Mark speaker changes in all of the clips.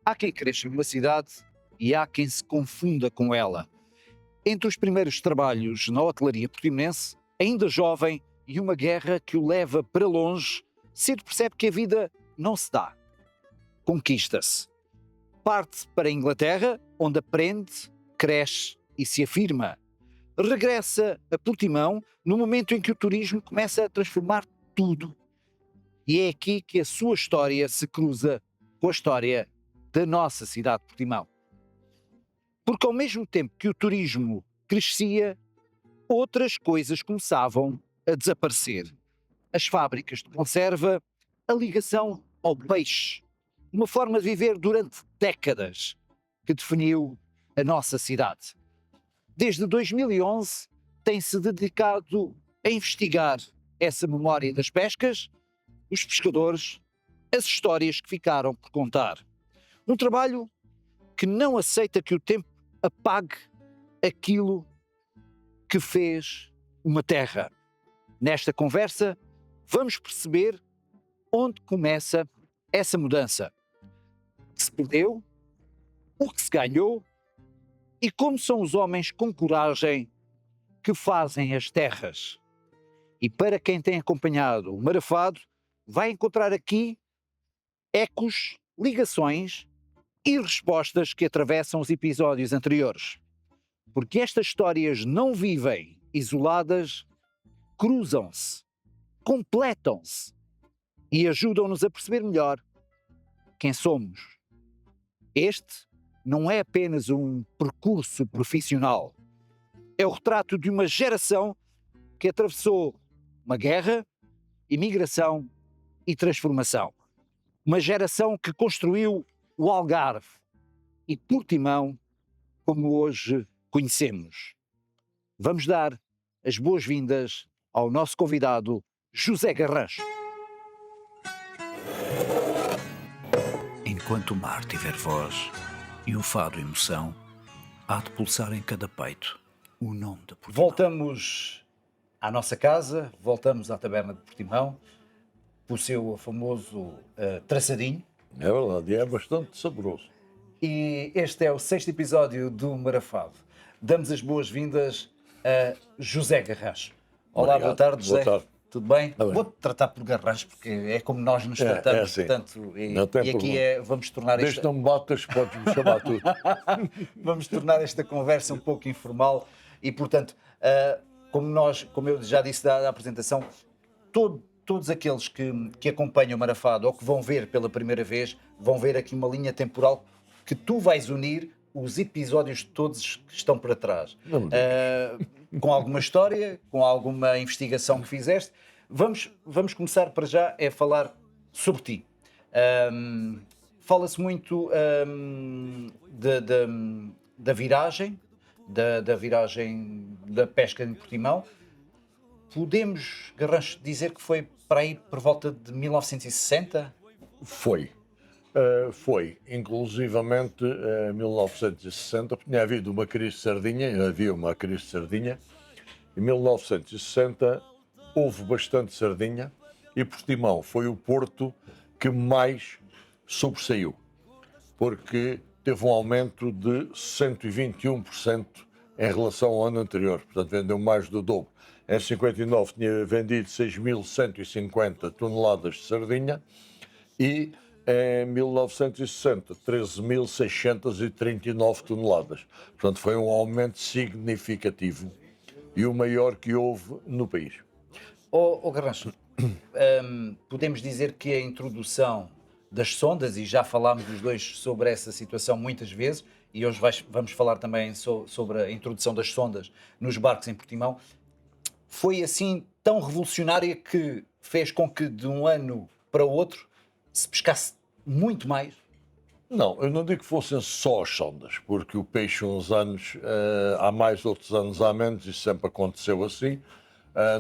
Speaker 1: Há quem cresça numa cidade e há quem se confunda com ela. Entre os primeiros trabalhos na hotelaria portimonense, ainda jovem e uma guerra que o leva para longe, cedo percebe que a vida não se dá. Conquista-se. Parte para a Inglaterra, onde aprende, cresce e se afirma. Regressa a Portimão no momento em que o turismo começa a transformar tudo. E é aqui que a sua história se cruza com a história da nossa cidade de Portimão. Porque ao mesmo tempo que o turismo crescia, outras coisas começavam a desaparecer. As fábricas de conserva, a ligação ao peixe, uma forma de viver durante décadas que definiu a nossa cidade. Desde 2011 tem-se dedicado a investigar essa memória das pescas, os pescadores, as histórias que ficaram por contar. Um trabalho que não aceita que o tempo apague aquilo que fez uma terra. Nesta conversa, vamos perceber onde começa essa mudança. O que se perdeu, o que se ganhou e como são os homens com coragem que fazem as terras. E para quem tem acompanhado o Marafado, vai encontrar aqui ecos, ligações e respostas que atravessam os episódios anteriores. Porque estas histórias não vivem isoladas, cruzam-se, completam-se e ajudam-nos a perceber melhor quem somos. Este não é apenas um percurso profissional, é o retrato de uma geração que atravessou uma guerra, imigração e transformação. Uma geração que construiu o Algarve e Portimão como hoje conhecemos. Vamos dar as boas-vindas ao nosso convidado José Garrancho.
Speaker 2: Enquanto o mar tiver voz e o fado emoção, há de pulsar em cada peito o nome de Portimão.
Speaker 1: Voltamos à nossa casa, voltamos à taberna de Portimão, o seu famoso traçadinho.
Speaker 3: É verdade, e é bastante saboroso.
Speaker 1: E este é o 6º episódio do Marafado. Damos as boas-vindas a José Garrancho. Olá,
Speaker 3: Obrigado.
Speaker 1: boa tarde, José.
Speaker 3: Boa tarde.
Speaker 1: Tudo bem?
Speaker 3: Tá bem.
Speaker 1: Vou-te tratar por Garrancho, porque é como nós nos tratamos,
Speaker 3: assim.
Speaker 1: portanto, e
Speaker 3: Não tem
Speaker 1: aqui
Speaker 3: problema.
Speaker 1: vamos tornar
Speaker 3: Desde
Speaker 1: esta...
Speaker 3: que não me batas, podes-me chamar tudo.
Speaker 1: Vamos tornar esta conversa um pouco informal e, portanto, como eu já disse da apresentação, todos aqueles que acompanham o Marafado ou que vão ver pela primeira vez, vão ver aqui uma linha temporal que tu vais unir os episódios todos que estão para trás.
Speaker 3: Não me digas.
Speaker 1: Com alguma história, com alguma investigação que fizeste. Vamos começar para já a falar sobre ti. Fala-se muito da viragem, da viragem da pesca em Portimão. Podemos, Garrancho, dizer que foi para aí por volta de 1960?
Speaker 3: Foi. Foi. Inclusivamente, em 1960, tinha havido uma crise de sardinha, havia uma crise de sardinha. Em 1960 houve bastante sardinha e Portimão foi o porto que mais sobressaiu, porque teve um aumento de 121% em relação ao ano anterior, portanto vendeu mais do dobro. Em 59 tinha vendido 6.150 toneladas de sardinha e em 1960 13.639 toneladas. Portanto foi um aumento significativo e o maior que houve no país.
Speaker 1: Garrancho, podemos dizer que a introdução das sondas, e já falámos dos dois sobre essa situação muitas vezes, e hoje vamos falar também sobre a introdução das sondas nos barcos em Portimão, foi assim tão revolucionária que fez com que de um ano para o outro se pescasse muito mais?
Speaker 3: Não, eu não digo que fossem só as sondas, porque o peixe uns anos há mais, outros anos há menos, isso sempre aconteceu assim,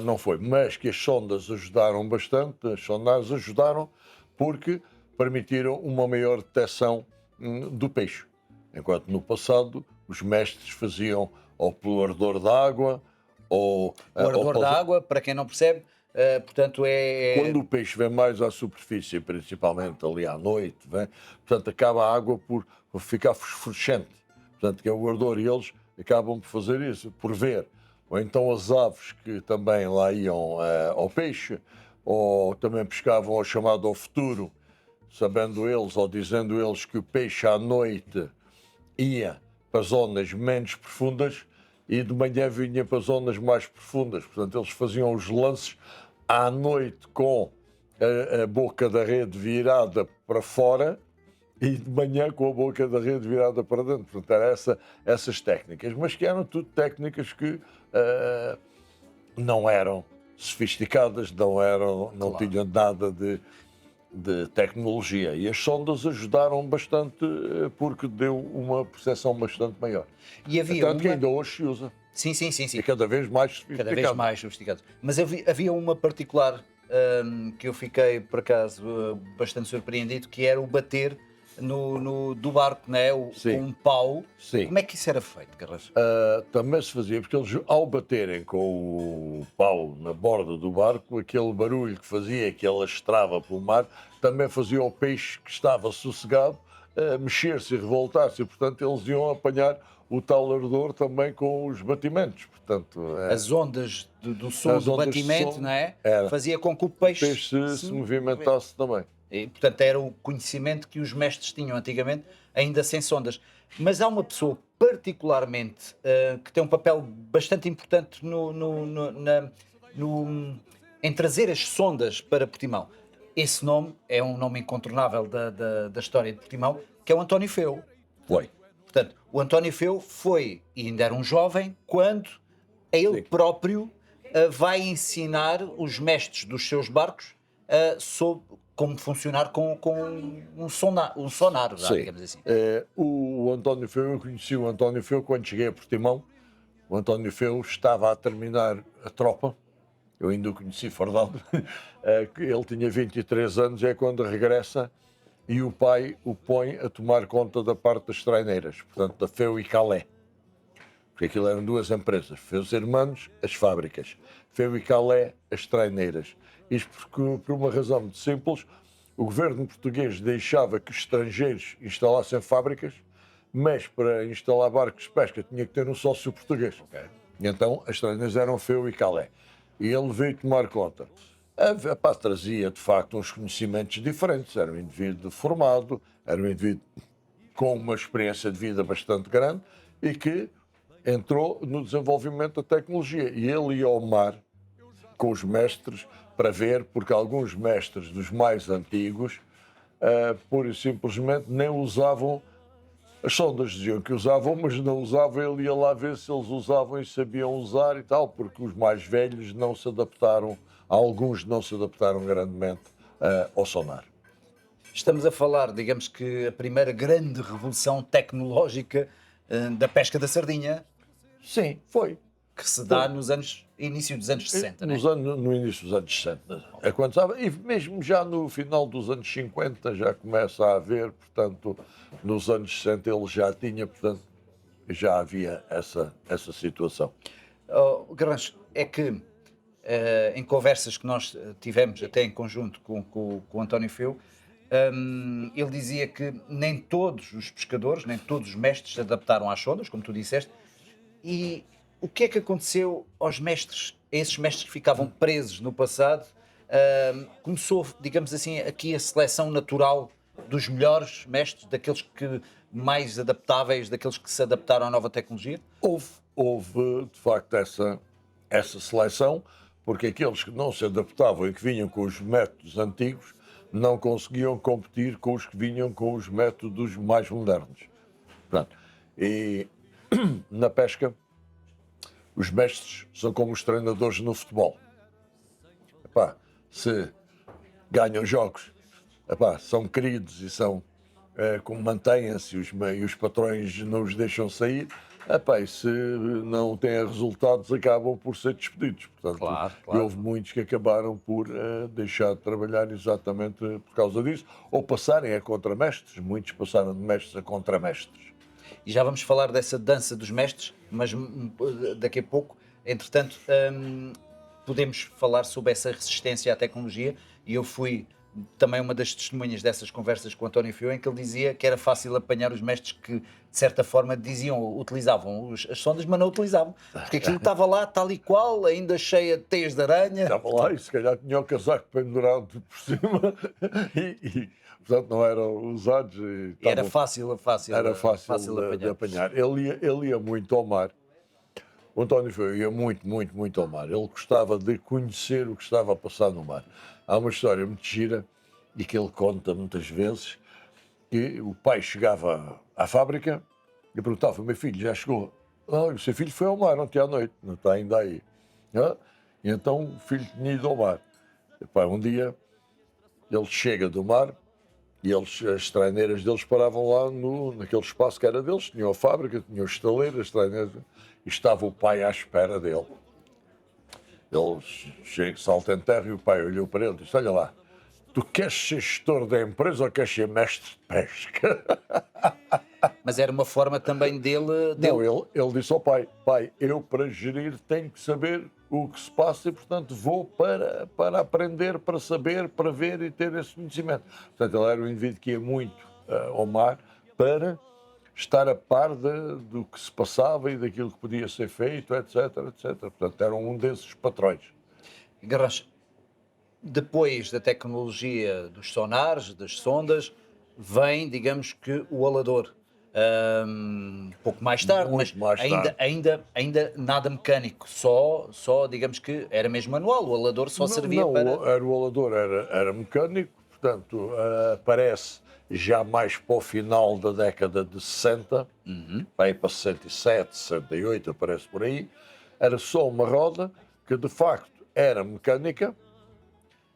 Speaker 3: não foi. Mas que as sondas ajudaram bastante, as sondagens ajudaram porque permitiram uma maior detecção do peixe. Enquanto no passado os mestres faziam ou pelo ardor da água, ou...
Speaker 1: O ardor da água, para quem não percebe, portanto,
Speaker 3: Quando o peixe vem mais à superfície, principalmente ali à noite, vem, portanto, acaba a água por ficar fosforescente. Portanto, que é o ardor, e eles acabam por fazer isso, por ver. Ou então as aves que também lá iam ao peixe, ou também pescavam ao chamado ao futuro, sabendo eles ou dizendo eles que o peixe à noite ia para zonas menos profundas e de manhã vinha para zonas mais profundas. Portanto, eles faziam os lances à noite com a boca da rede virada para fora e de manhã com a boca da rede virada para dentro. Portanto, eram essas técnicas, mas que eram tudo técnicas que não eram sofisticadas, não
Speaker 1: Claro.
Speaker 3: tinham nada de tecnologia. E as sondas ajudaram bastante porque deu uma percepção bastante maior.
Speaker 1: E havia
Speaker 3: Tanto que
Speaker 1: uma...
Speaker 3: ainda hoje se usa.
Speaker 1: Sim, sim, sim, sim.
Speaker 3: É cada vez mais sofisticado.
Speaker 1: Cada vez mais sofisticado. Mas havia uma particular que eu fiquei, por acaso, bastante surpreendido, que era o bater do barco, né?
Speaker 3: Sim.
Speaker 1: Com um pau.
Speaker 3: Sim.
Speaker 1: Como é que isso era feito, Carrasco?
Speaker 3: Também se fazia, porque eles, ao baterem com o pau na borda do barco, aquele barulho que fazia, que ele estrava pelo mar, também fazia o peixe que estava sossegado mexer-se e revoltar-se, e portanto eles iam apanhar o tal ardor também com os batimentos. Portanto,
Speaker 1: As ondas do som,
Speaker 3: As
Speaker 1: do
Speaker 3: ondas de
Speaker 1: batimento,
Speaker 3: som,
Speaker 1: não é?
Speaker 3: era.
Speaker 1: Fazia com que o
Speaker 3: o
Speaker 1: peixe,
Speaker 3: peixe se movimentasse também.
Speaker 1: E, portanto, era o conhecimento que os mestres tinham antigamente, ainda sem sondas. Mas há uma pessoa particularmente que tem um papel bastante importante em trazer as sondas para Portimão. Esse nome é um nome incontornável da história de Portimão, que é o António Feu.
Speaker 3: Foi.
Speaker 1: Portanto, o António Feu foi, e ainda era um jovem, quando ele
Speaker 3: Sim.
Speaker 1: próprio vai ensinar os mestres dos seus barcos sobre como funcionar com um sonar,
Speaker 3: Sim.
Speaker 1: digamos assim.
Speaker 3: O António Feu, eu conheci o António Feu quando cheguei a Portimão. O António Feu estava a terminar a tropa, eu ainda o conheci fardado. Ele tinha 23 anos, é quando regressa e o pai o põe a tomar conta da parte das traineiras, portanto da Feu e Calais. Porque aquilo eram duas empresas, Feus Hermanos, as fábricas, Feu e Calais, as traineiras. Isto porque, por uma razão muito simples, o governo português deixava que os estrangeiros instalassem fábricas, mas para instalar barcos de pesca tinha que ter um sócio português. E então as traineiras eram Feu e Calais. E ele veio tomar conta. Trazia, de facto, uns conhecimentos diferentes. Era um indivíduo formado, era um indivíduo com uma experiência de vida bastante grande e que entrou no desenvolvimento da tecnologia. E ele ia ao mar com os mestres para ver, porque alguns mestres dos mais antigos, pura e simplesmente, nem usavam as sondas. Diziam que usavam, mas não usavam. Ele ia lá ver se eles usavam e sabiam usar e tal, porque os mais velhos não se adaptaram, alguns não se adaptaram grandemente ao sonar.
Speaker 1: Estamos a falar, digamos que, a primeira grande revolução tecnológica da pesca da sardinha,
Speaker 3: Sim, foi.
Speaker 1: que se dá início dos anos 60, né?
Speaker 3: No início dos anos 60. É quando estava, e mesmo já no final dos anos 50 já começa a haver, portanto, nos anos 60 ele já tinha, portanto, já havia essa situação.
Speaker 1: Garrancho, é que em conversas que nós tivemos até em conjunto com o António Feu, ele dizia que nem todos os pescadores, nem todos os mestres se adaptaram às sondas, como tu disseste, e o que é que aconteceu aos mestres, a esses mestres que ficavam presos no passado? Começou, digamos assim, aqui a seleção natural dos melhores mestres, daqueles que mais adaptáveis, daqueles que se adaptaram à nova tecnologia?
Speaker 3: Houve de facto essa seleção, porque aqueles que não se adaptavam e que vinham com os métodos antigos não conseguiam competir com os que vinham com os métodos mais modernos. Portanto, e na pesca, os mestres são como os treinadores no futebol. Se ganham jogos, são queridos e são como mantêm-se e os patrões não os deixam sair, e se não têm resultados acabam por ser despedidos. Portanto,
Speaker 1: Claro.
Speaker 3: houve muitos que acabaram por deixar de trabalhar exatamente por causa disso, ou passarem a contramestres. Muitos passaram de mestres a contramestres.
Speaker 1: E já vamos falar dessa dança dos mestres, mas daqui a pouco. Entretanto, podemos falar sobre essa resistência à tecnologia, e eu fui também uma das testemunhas dessas conversas com o António Fio, em que ele dizia que era fácil apanhar os mestres que, de certa forma, utilizavam as sondas, mas não utilizavam, porque aquilo estava lá tal e qual, ainda cheia de teias de aranha.
Speaker 3: Estava lá e se calhar tinha o casaco pendurado por cima portanto não eram usados. E
Speaker 1: Era
Speaker 3: estavam-
Speaker 1: fácil,
Speaker 3: era fácil de
Speaker 1: apanhar.
Speaker 3: apanhar. Ele ia muito ao mar. O António Feu ia muito, muito, muito ao mar. Ele gostava de conhecer o que estava a passar no mar. Há uma história muito gira e que ele conta muitas vezes que o pai chegava à fábrica e perguntava: meu filho, já chegou? Ah, o seu filho foi ao mar ontem à noite, não está ainda aí. Ah, e então o filho tinha ido ao mar. E, pá, um dia ele chega do mar e as traineiras deles paravam lá naquele espaço que era deles. Tinham a fábrica, tinham o estaleiro, as traineiras, e estava o pai à espera dele. Ele chega, salta em terra e o pai olhou para ele e disse: olha lá, tu queres ser gestor da empresa ou queres ser mestre de pesca?
Speaker 1: Mas era uma forma também dele.
Speaker 3: Não, ele disse ao pai: pai, eu para gerir tenho que saber o que se passa e, portanto, vou para aprender, para saber, para ver e ter esse conhecimento. Portanto, ele era um indivíduo que ia muito ao mar para estar a par do que se passava e daquilo que podia ser feito, etc, etc. Portanto, era um desses patrões.
Speaker 1: Garrancho, depois da tecnologia dos sonares, das sondas, vem, digamos que, o alador. Um pouco mais tarde,
Speaker 3: Muito
Speaker 1: mas
Speaker 3: mais tarde.
Speaker 1: ainda nada mecânico, só digamos que era mesmo manual, o alador só servia
Speaker 3: não,
Speaker 1: para.
Speaker 3: era o alador, era mecânico, portanto, aparece já mais para o final da década de 60, vai para 67, 68, aparece por aí. Era só uma roda que, de facto, era mecânica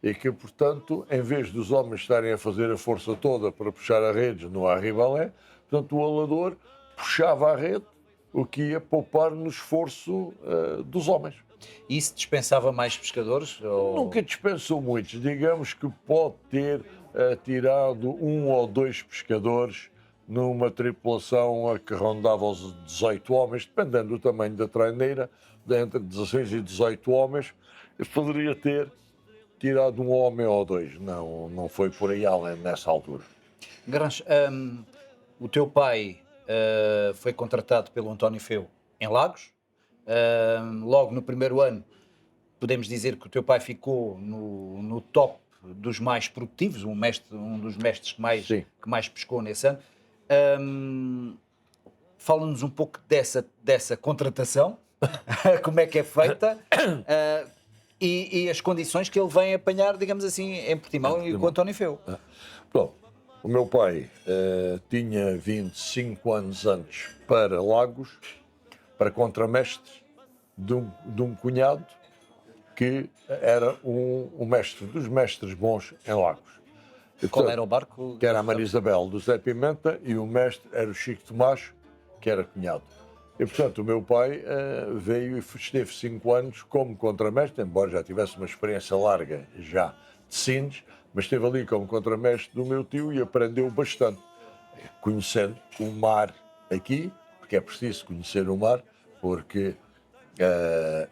Speaker 3: e que, portanto, em vez dos homens estarem a fazer a força toda para puxar a rede no arribalé, portanto, o alador puxava a rede, o que ia poupar no esforço dos homens.
Speaker 1: Isso dispensava mais pescadores?
Speaker 3: Nunca dispensou muitos. Digamos que pode ter tirado um ou dois pescadores numa tripulação a que rondava os 18 homens, dependendo do tamanho da traineira, entre 16 e 18 homens, poderia ter tirado um homem ou dois. Não foi por aí além nessa altura.
Speaker 1: Garrancho, o teu pai foi contratado pelo António Feu em Lagos. Logo no primeiro ano, podemos dizer que o teu pai ficou no top dos mais produtivos, um dos mestres
Speaker 3: Sim.
Speaker 1: que mais pescou nesse ano. Fala-nos um pouco dessa contratação, como é que é feita, e as condições que ele vem apanhar, digamos assim, em Portimão e com o António Feu.
Speaker 3: Pronto, o meu pai tinha vindo 5 anos antes para Lagos, para contramestre de um cunhado que era um mestre dos mestres bons em Lagos. E,
Speaker 1: Qual
Speaker 3: portanto,
Speaker 1: era o barco?
Speaker 3: que era a Maria Isabel do Zé Pimenta, e o mestre era o Chico Tomás, que era cunhado. E, portanto, o meu pai veio e esteve 5 anos como contramestre, embora já tivesse uma experiência larga já de Sines, mas esteve ali como contramestre do meu tio e aprendeu bastante, conhecendo o mar aqui, porque é preciso conhecer o mar, porque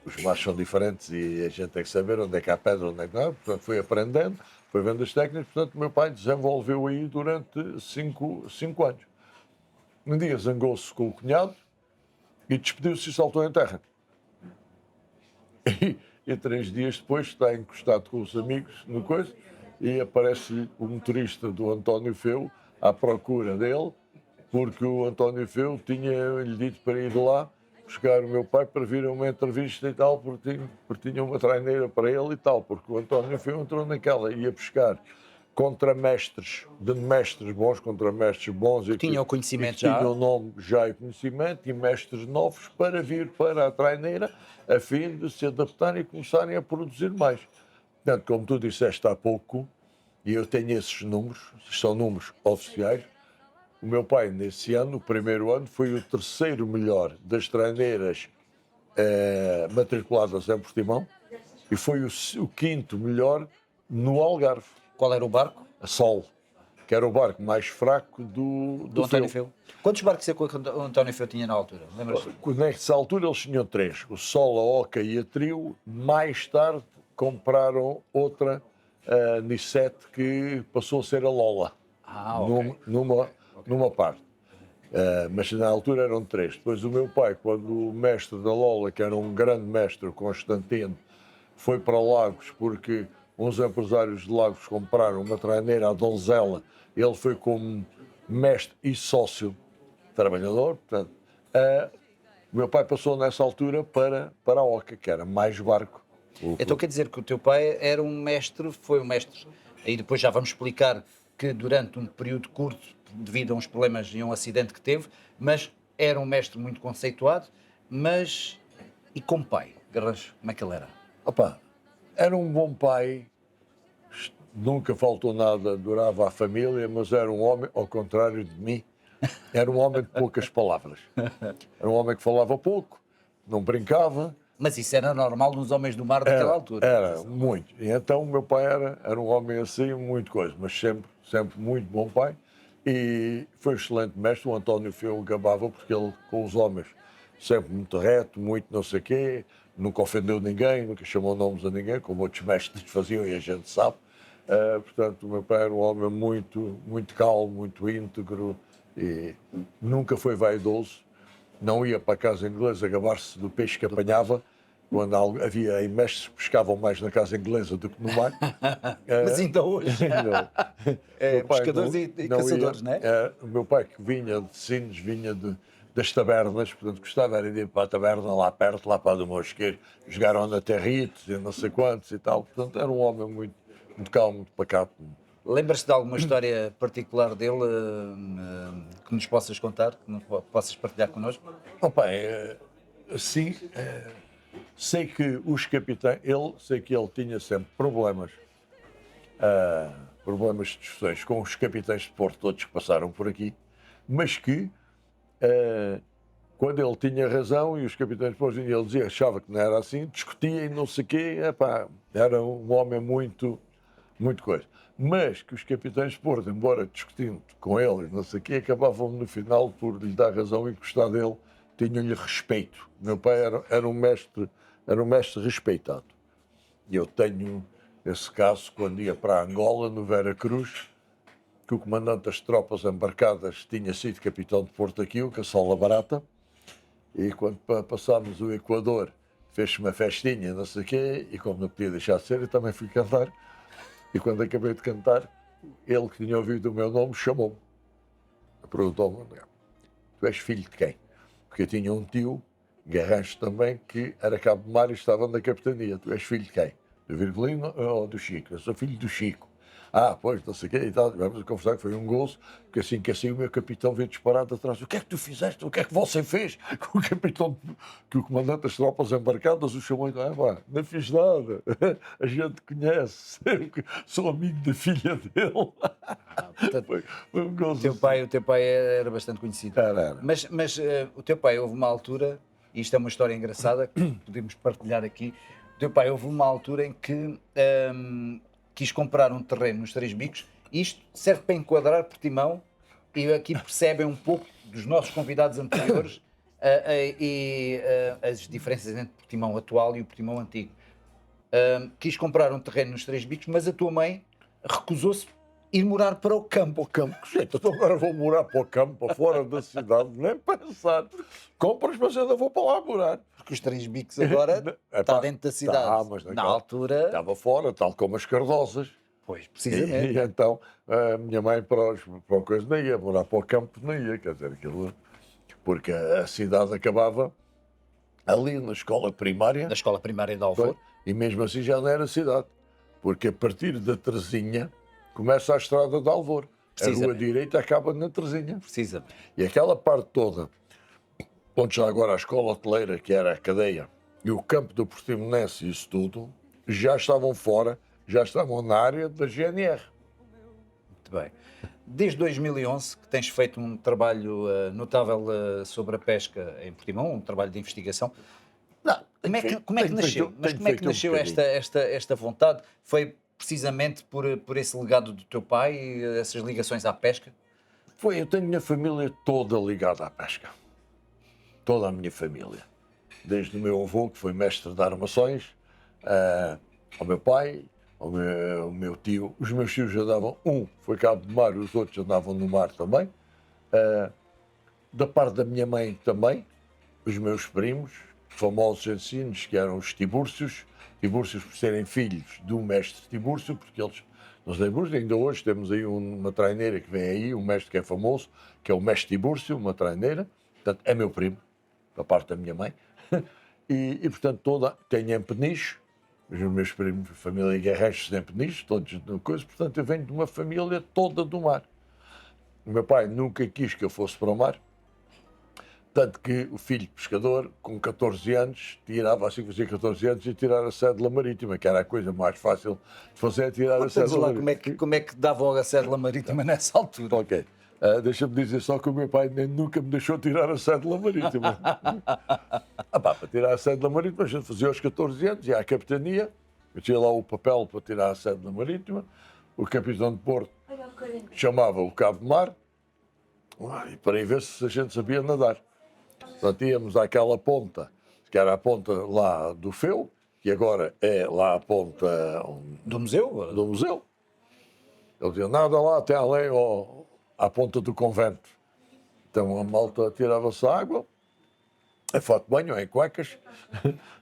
Speaker 3: os mares são diferentes e a gente tem que saber onde é que há pedra, onde é que não há. Portanto, foi aprendendo, foi vendo as técnicas. Portanto, o meu pai desenvolveu aí durante 5 anos. Um dia zangou-se com o cunhado e despediu-se e saltou em terra. E 3 dias depois está encostado com os amigos no coisa e aparece o motorista do António Feu à procura dele, porque o António Feu tinha-lhe dito para ir lá buscar o meu pai para vir a uma entrevista e tal, porque tinha uma traineira para ele e tal, porque o António Feu entrou naquela, ia buscar contramestres, de mestres bons, contramestres bons e
Speaker 1: Tinha o conhecimento
Speaker 3: que
Speaker 1: já.
Speaker 3: tinham o nome já e conhecimento, e mestres novos para vir para a traineira a fim de se adaptarem e começarem a produzir mais. Portanto, como tu disseste há pouco, e eu tenho esses números, são números oficiais, o meu pai, nesse ano, o primeiro ano, foi o 3º melhor das traineiras matriculadas em Portimão e foi o 5º melhor no Algarve,
Speaker 1: Qual era o barco?
Speaker 3: a Sol. que era o barco mais fraco
Speaker 1: Do António
Speaker 3: Feu.
Speaker 1: Feu. Quantos barcos é que o António Feu tinha na altura? Lembras-te?
Speaker 3: Nessa altura eles tinham 3, o Sol, a Oca e a Trio. Mais tarde compraram outra Nissete que passou a ser a Lola,
Speaker 1: Ah, ok.
Speaker 3: numa parte. Mas na altura eram 3. Depois o meu pai, quando o mestre da Lola, que era um grande mestre, o Constantino, foi para Lagos, porque uns empresários de Lagos compraram uma traineira, a Donzela, ele foi como mestre e sócio trabalhador. Portanto, o meu pai passou nessa altura para a Oca, que era mais barco.
Speaker 1: Então quer dizer que o teu pai era um mestre, foi um mestre, aí depois já vamos explicar que durante um período curto, devido a uns problemas e a um acidente que teve, mas era um mestre muito conceituado, mas e como pai, Garrancho, como é que ele era?
Speaker 3: Opa, era um bom pai, nunca faltou nada, adorava a família, mas era um homem, ao contrário de mim, era um homem de poucas palavras. Era um homem que falava pouco, não brincava.
Speaker 1: Mas isso era normal nos homens do mar daquela altura.
Speaker 3: Era muito. E então o meu pai era um homem assim, muito coisa, mas sempre muito bom pai. E foi um excelente mestre. O António Feu gabava porque ele, com os homens, sempre muito reto, muito não sei o quê, nunca ofendeu ninguém, nunca chamou nomes a ninguém, como outros mestres faziam e a gente sabe. Portanto, o meu pai era um homem muito calmo, muito íntegro e nunca foi vaidoso. Não ia para a casa inglesa gabar-se do peixe que apanhava, quando havia aí mestres que pescavam mais na casa inglesa do que no mar.
Speaker 1: Mas ainda hoje, pescadores e caçadores, não é?
Speaker 3: O meu pai, que vinha de Sines, vinha das tabernas, portanto gostava era de ir para a taberna lá perto, lá para do Mosqueiro, jogaram na Territos e não sei quantos e tal. Portanto, era um homem muito calmo, muito pacato.
Speaker 1: Lembras-te de alguma história particular dele que nos possas contar, que nos possas partilhar connosco?
Speaker 3: Sim, sei que os capitães, sei que ele tinha sempre problemas de discussões com os capitães de Porto, todos que passaram por aqui, mas que quando ele tinha razão e os capitães de Porto, ele dizia, achava que não era assim, discutia e não sei o quê, era um homem muito coisa. Mas que os capitães de Porto, embora discutindo com ele, não sei o quê, acabavam no final por lhe dar razão e gostar dele, tinham-lhe respeito. Meu pai era um mestre respeitado. E eu tenho esse caso quando ia para Angola, no Vera Cruz, que o comandante das tropas embarcadas tinha sido capitão de Porto aqui, o Caçola Barata, e quando passámos o Equador, fez-se uma festinha, não sei o quê, e como não podia deixar de ser, eu também fui cantar. E quando acabei de cantar, ele que tinha ouvido o meu nome chamou-me. Perguntou-me, tu és filho de quem? Porque eu tinha um tio, Garrancho também, que era cabo de mar e estava na capitania. Tu és filho de quem? Do Virgulino ou do Chico? Eu sou filho do Chico. Pois, não sei o quê e tal. Vamos a conversar que foi um gozo, porque assim que assim o meu capitão veio disparado atrás. O que é que tu fizeste? O que é que você fez? O capitão, que o comandante das tropas embarcadas o chamou e disse, não fiz nada. A gente conhece. Sou amigo da filha dele.
Speaker 1: Portanto,
Speaker 3: foi um gozo.
Speaker 1: O teu pai era bastante conhecido.
Speaker 3: Era.
Speaker 1: Mas o teu pai, houve uma altura, e isto é uma história engraçada, que podemos partilhar aqui, o teu pai, houve uma altura em que quis comprar um terreno nos Três Bicos, e isto serve para enquadrar Portimão, e aqui percebem um pouco dos nossos convidados anteriores as diferenças entre o Portimão atual e o Portimão antigo. Quis comprar um terreno nos Três Bicos, mas a tua mãe recusou-se ir morar para o campo.
Speaker 3: Que jeito, então agora vou morar para o campo, para fora da cidade, nem pensar. Compras, mas ainda vou para lá morar.
Speaker 1: Porque os Três Bicos agora está dentro da cidade.
Speaker 3: Mas
Speaker 1: na altura...
Speaker 3: Estava fora, tal como as Cardosas.
Speaker 1: Pois, precisamente.
Speaker 3: E então, a minha mãe para a coisa não ia, morar para o campo não ia, quer dizer, aquilo... Porque a cidade acabava ali na escola primária.
Speaker 1: Na escola primária de Alvor.
Speaker 3: E mesmo assim já não era cidade. Porque a partir da Terezinha começa a estrada de Alvor. A rua direita acaba na Terezinha.
Speaker 1: Precisamente.
Speaker 3: E aquela parte toda, onde já agora a escola hoteleira, que era a cadeia, e o campo do Portimonense e isso tudo, já estavam fora, já estavam na área da GNR.
Speaker 1: Muito bem. Desde 2011 que tens feito um trabalho notável sobre a pesca em Portimão, um trabalho de investigação. Como é que nasceu? Mas como é que nasceu esta vontade? Foi precisamente por esse legado do teu pai, essas ligações à pesca?
Speaker 3: Eu tenho a minha família toda ligada à pesca. Toda a minha família. Desde o meu avô, que foi mestre de armações, ao meu pai, ao meu tio. Os meus tios andavam, um foi cabo de mar, os outros andavam no mar também. Da parte da minha mãe também, os meus primos, famosos ensinos, que eram os Tibúrcios por serem filhos do mestre Tibúrcio, porque eles nos Tibúrcios, ainda hoje temos aí uma traineira que vem aí, um mestre que é famoso, que é o mestre Tibúrcio, uma traineira, portanto é meu primo, da parte da minha mãe, e portanto tenho em Peniche, os meus primos, família Guerreiros em Peniche, todos de coisa, portanto eu venho de uma família toda do mar. O meu pai nunca quis que eu fosse para o mar, tanto que o filho pescador, com 14 anos, fazia 14 anos e tirar a cédula marítima, que era a coisa mais fácil de fazer, tirar a cédula marítima.
Speaker 1: Como é que davam a cédula marítima nessa altura?
Speaker 3: Ok. Deixa-me dizer só que o meu pai nem nunca me deixou tirar a cédula marítima. Para tirar a cédula marítima, a gente fazia aos 14 anos, ia à capitania, eu tinha lá o papel para tirar a cédula marítima, o capitão de Porto chamava o cabo de mar, e para ir ver se a gente sabia nadar. Portanto, íamos àquela ponta, que era a ponta lá do Feu, que agora é lá a ponta
Speaker 1: Do museu?
Speaker 3: do museu. Ele dizia, nada lá até além, à ponta do convento. Então a malta tirava-se a água, em fato de banho, em cuecas,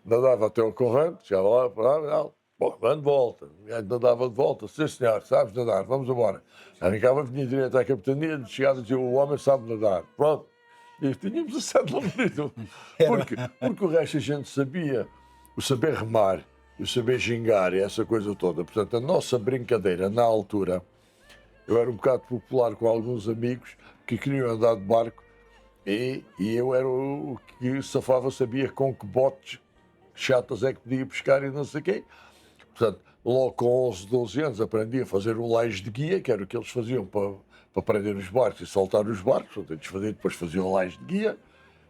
Speaker 3: nadava até ao convento, chegava lá, parava, bom, dando de volta. Nadava de volta, sim senhor, sabes nadar, vamos embora. Arrancava, vinha direto à capitania, chegava e dizia, o homem sabe nadar. Pronto. E tínhamos a cédula marítima. Porque o resto a gente sabia, o saber remar, o saber gingar e essa coisa toda. Portanto, a nossa brincadeira na altura, eu era um bocado popular com alguns amigos que queriam andar de barco e eu era o que safava, sabia com que botes chatas é que podia pescar e não sei o quê. Portanto, logo com 11, 12 anos aprendi a fazer o lais de guia, que era o que eles faziam para prender os barcos e soltar os barcos. Depois fazia o lais de guia,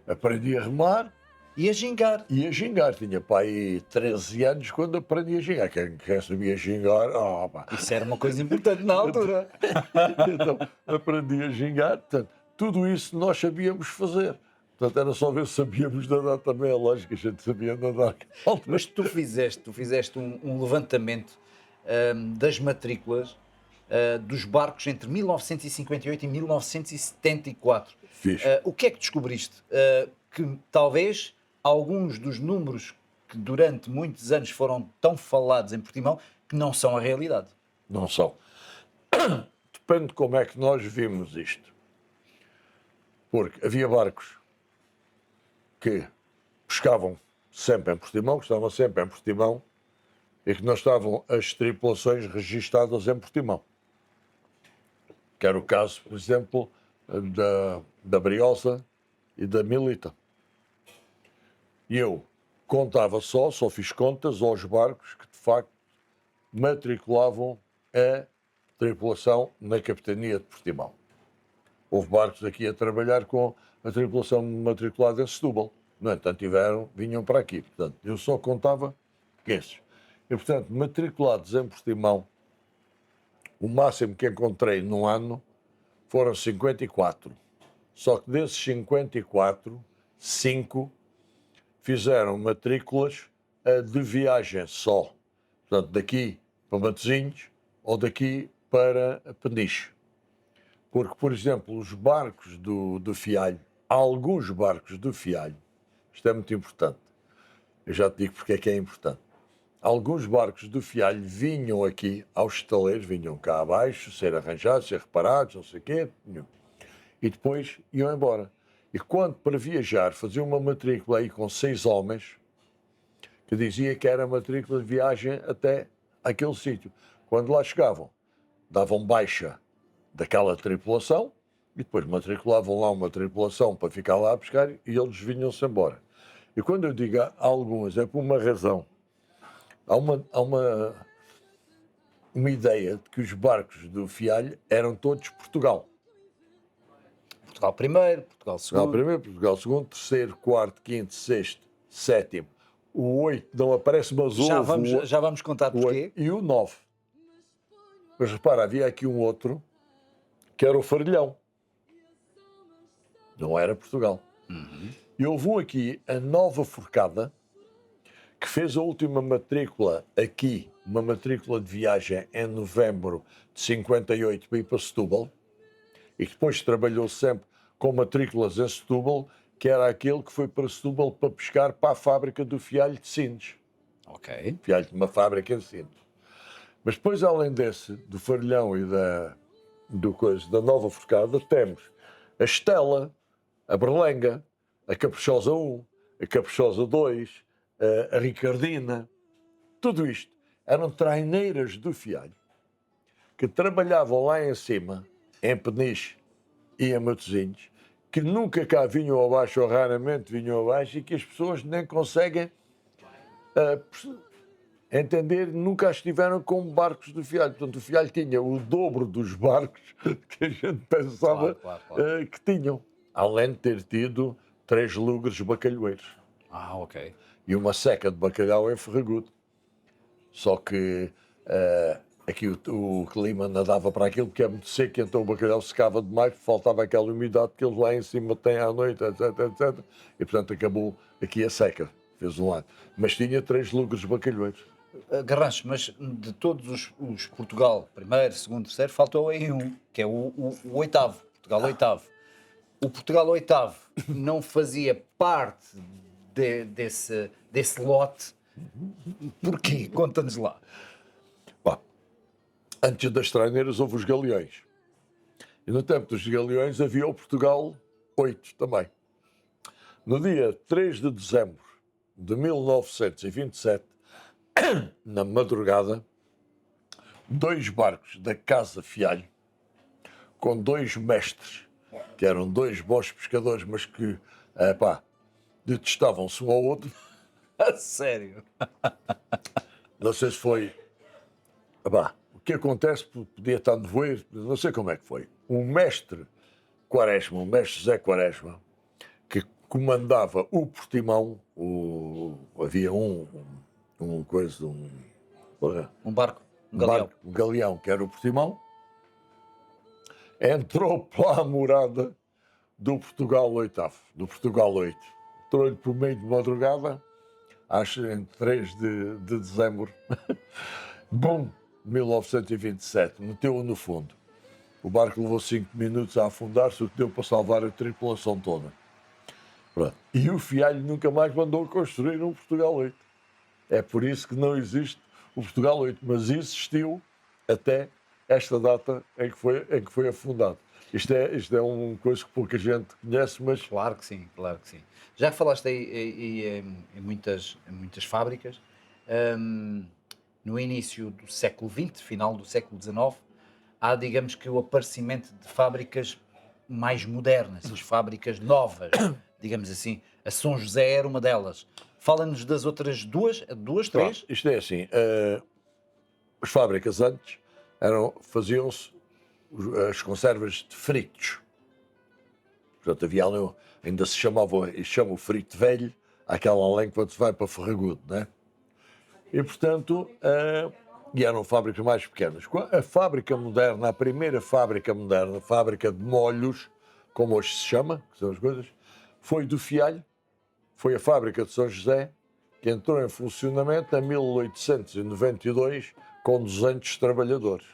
Speaker 3: aprendi a remar.
Speaker 1: E a gingar.
Speaker 3: E a gingar. Tinha pai 13 anos quando aprendi a gingar. Quem sabia gingar...
Speaker 1: Isso era uma coisa importante na altura.
Speaker 3: Então, aprendi a gingar. Portanto, tudo isso nós sabíamos fazer. Portanto, era só ver se sabíamos nadar também. É lógico que a gente sabia nadar.
Speaker 1: Mas tu fizeste um levantamento das matrículas dos barcos entre 1958 e 1974.
Speaker 3: Fiz.
Speaker 1: O que é que descobriste? Que talvez alguns dos números que durante muitos anos foram tão falados em Portimão que não são a realidade.
Speaker 3: Não são. Depende de como é que nós vimos isto. Porque havia barcos que pescavam sempre em Portimão, que estavam sempre em Portimão, e que não estavam as tripulações registadas em Portimão. Que era o caso, por exemplo, da Briosa e da Milita. E eu contava só fiz contas aos barcos que, de facto, matriculavam a tripulação na capitania de Portimão. Houve barcos aqui a trabalhar com a tripulação matriculada em Setúbal. No entanto, vinham para aqui. Portanto, eu só contava esses. E, portanto, matriculados em Portimão, o máximo que encontrei num ano foram 54. Só que desses 54, 5 fizeram matrículas de viagem só. Portanto, daqui para Matosinhos ou daqui para Peniche. Porque, por exemplo, os barcos do Fialho, alguns barcos do Fialho, isto é muito importante, eu já te digo porque é que é importante. Alguns barcos do Fialho vinham aqui aos estaleiros, vinham cá abaixo, ser arranjados, ser reparados, não sei o quê, e depois iam embora. E quando, para viajar, faziam uma matrícula aí com 6 homens, que dizia que era matrícula de viagem até aquele sítio. Quando lá chegavam, davam baixa daquela tripulação e depois matriculavam lá uma tripulação para ficar lá a pescar e eles vinham-se embora. E quando eu digo algumas, é por uma razão. Há uma ideia de que os barcos do Fialho eram todos Portugal.
Speaker 1: Portugal primeiro, Portugal segundo.
Speaker 3: Portugal primeiro, Portugal segundo, terceiro, quarto, quinto, sexto, sétimo. O 8 não aparece, mas
Speaker 1: Já vamos contar porquê.
Speaker 3: E o 9. Mas repara, havia aqui um outro, que era o Farilhão. Não era Portugal. E houve um aqui, a Nova Forcada, que fez a última matrícula aqui, uma matrícula de viagem em novembro de 58 para ir para Setúbal, e que depois trabalhou sempre com matrículas em Setúbal, que era aquele que foi para Setúbal para pescar para a fábrica do Fialho de Sines.
Speaker 1: Ok.
Speaker 3: Fialho de uma fábrica em Sines. Mas depois, além desse, do Farilhão e da Nova Forcada, temos a Estela, a Berlenga, a Caprichosa 1, a Caprichosa 2, a Ricardina. Tudo isto eram traineiras do Fialho que trabalhavam lá em cima, em Peniche e em Matosinhos, que nunca cá vinham abaixo ou raramente vinham abaixo e que as pessoas nem conseguem entender, nunca estiveram como barcos do Fialho. Portanto, o Fialho tinha o dobro dos barcos que a gente pensava
Speaker 1: Claro.
Speaker 3: que tinham. Além de ter tido 3 lugres bacalhoeiros
Speaker 1: Ah, ok.
Speaker 3: e uma seca de bacalhau em Ferragudo. Só que aqui o clima nadava para aquilo que é muito seco, então o bacalhau secava demais, faltava aquela umidade que eles lá em cima têm à noite, etc. E portanto acabou aqui a seca, fez um lado. Mas tinha 3 lugres bacalhoeiros.
Speaker 1: Garrancho, mas de todos os Portugal, primeiro, segundo, terceiro, faltou aí um, que é o oitavo, Portugal oitavo. O Portugal oitavo não fazia parte desse lote. Porquê? Conta-nos lá.
Speaker 3: Bom, antes das traineiras houve os galeões. E no tempo dos galeões havia o Portugal 8 também. No dia 3 de dezembro de 1927, na madrugada, 2 barcos da Casa Fialho, com 2 mestres, que eram 2 bons pescadores, mas que, detestavam-se um ao outro.
Speaker 1: A sério?
Speaker 3: Não sei se foi... o que acontece, podia estar nevoeiro, não sei como é que foi. O mestre Quaresma, o mestre José Quaresma, que comandava o Portimão, havia um
Speaker 1: Barco, um galeão.
Speaker 3: um galeão, que era o Portimão, entrou pela morada do Portugal oitavo, do Portugal 8. Entrou-lhe por meio de madrugada, acho em 3 de dezembro, bom, 1927, meteu-o no fundo. O barco levou 5 minutos a afundar-se, o que deu para salvar a tripulação toda. Pronto. E o Fialho nunca mais mandou construir um Portugal 8. É por isso que não existe o Portugal 8, mas existiu até esta data em que foi afundado. Isto é uma coisa que pouca gente conhece, mas...
Speaker 1: Claro que sim, claro que sim. Já que falaste aí em muitas fábricas, no início do século XX, final do século XIX, há, digamos que, o aparecimento de fábricas mais modernas, as fábricas novas, digamos assim. A São José era uma delas. Fala-nos das outras duas, três?
Speaker 3: Pronto, isto é assim, as fábricas antes faziam-se as conservas de fritos. Portanto, havia ali, ainda se chama o frito velho, aquela além que quando se vai para Ferragudo, né? E, portanto, e eram fábricas mais pequenas. A fábrica moderna, a primeira fábrica moderna, fábrica de molhos, como hoje se chama, que são as coisas, foi do Fialho, foi a fábrica de São José, que entrou em funcionamento em 1892, com 200 trabalhadores.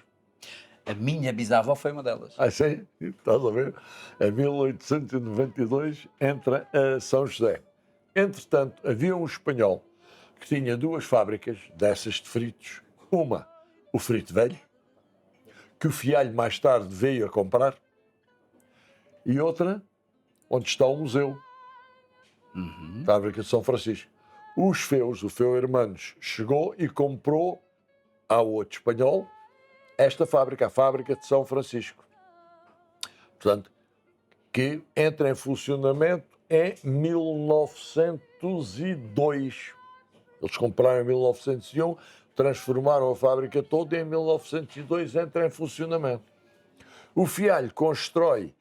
Speaker 1: A minha bisavó foi uma delas.
Speaker 3: Sim, estás a ver? Em 1892 entra a São José. Entretanto, havia um espanhol que tinha 2 fábricas dessas de fritos. Uma, o frito velho, que o Fialho mais tarde veio a comprar, e outra, onde está o museu, fábrica de São Francisco. O Feu Hermanos, chegou e comprou ao outro espanhol esta fábrica, a fábrica de São Francisco. Portanto, que entra em funcionamento em 1902. Eles compraram em 1901, transformaram a fábrica toda e em 1902 entra em funcionamento. O Fialho constrói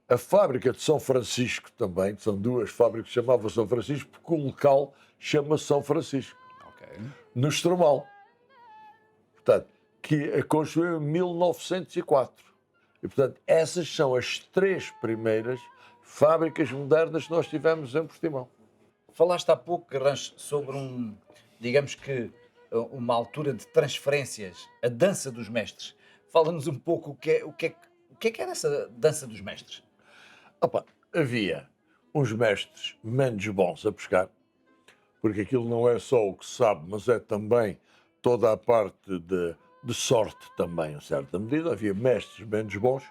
Speaker 3: a fábrica de São Francisco também, que são 2 fábricas que chamavam São Francisco, porque o local chama São Francisco,
Speaker 1: Ok.
Speaker 3: no Estromal. Portanto, que construiu em 1904. E, portanto, essas são as 3 primeiras fábricas modernas que nós tivemos em Portimão.
Speaker 1: Falaste há pouco, Garrancho, sobre digamos que, uma altura de transferências, a dança dos mestres. Fala-nos um pouco o que é que era essa dança dos mestres?
Speaker 3: Opa, havia uns mestres menos bons a pescar, porque aquilo não é só o que se sabe, mas é também toda a parte de sorte também, em certa medida. Havia mestres menos bons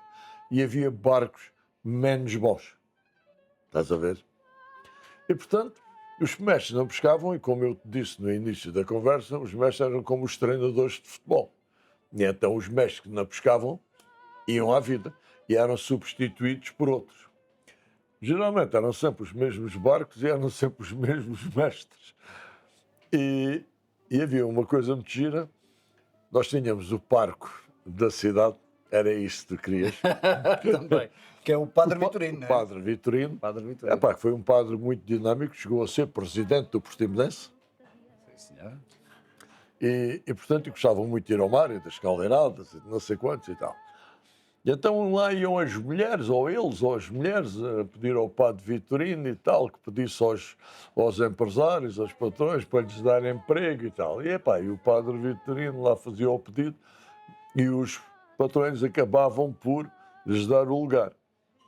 Speaker 3: e havia barcos menos bons. Estás a ver? E, portanto, os mestres não pescavam e, como eu te disse no início da conversa, os mestres eram como os treinadores de futebol. E então os mestres que não pescavam iam à vida e eram substituídos por outros. Geralmente eram sempre os mesmos barcos e eram sempre os mesmos mestres. E havia uma coisa muito gira. Nós tínhamos o parco da cidade, era isso que tu querias.
Speaker 1: Também. Que é o Padre Vitorino,
Speaker 3: O
Speaker 1: não é?
Speaker 3: padre Vitorino.
Speaker 1: Padre Vitorino.
Speaker 3: Epá, foi um padre muito dinâmico, chegou a ser presidente do Portimonense.
Speaker 1: Sim, senhor.
Speaker 3: E portanto, gostavam muito de ir ao mar e das caldeiradas e de não sei quantos e tal. E então lá iam as mulheres, ou eles, ou as mulheres, a pedir ao padre Vitorino e tal, que pedisse aos empresários, aos patrões, para lhes dar emprego e tal. E o padre Vitorino lá fazia o pedido e os patrões acabavam por lhes dar o lugar.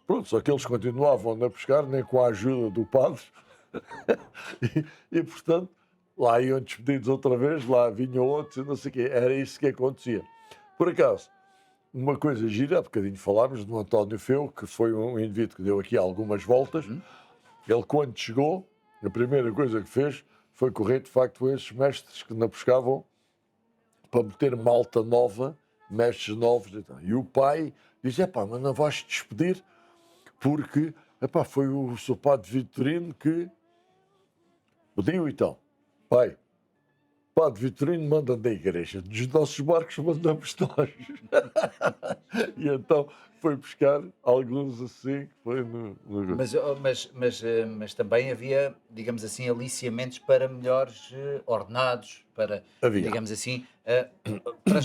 Speaker 3: Pronto, só que eles continuavam a pescar, nem com a ajuda do padre. Portanto, lá iam despedidos outra vez, lá vinham outros e não sei o quê. Era isso que acontecia. Por acaso, uma coisa gira, há bocadinho falámos do António Feu, que foi um indivíduo que deu aqui algumas voltas. Ele, quando chegou, a primeira coisa que fez foi correr, de facto, a esses mestres que não pescavam para meter malta nova, mestres novos e tal. E o pai diz, mas não vais te despedir, porque foi o seu padre Vitorino que pediu e tal. Pai, Padre Vitorino manda da igreja, dos nossos barcos mandamos nós. E então foi buscar alguns assim, que foi no...
Speaker 1: Mas também havia, digamos assim, aliciamentos para melhores ordenados, para,
Speaker 3: Havia.
Speaker 1: digamos assim, para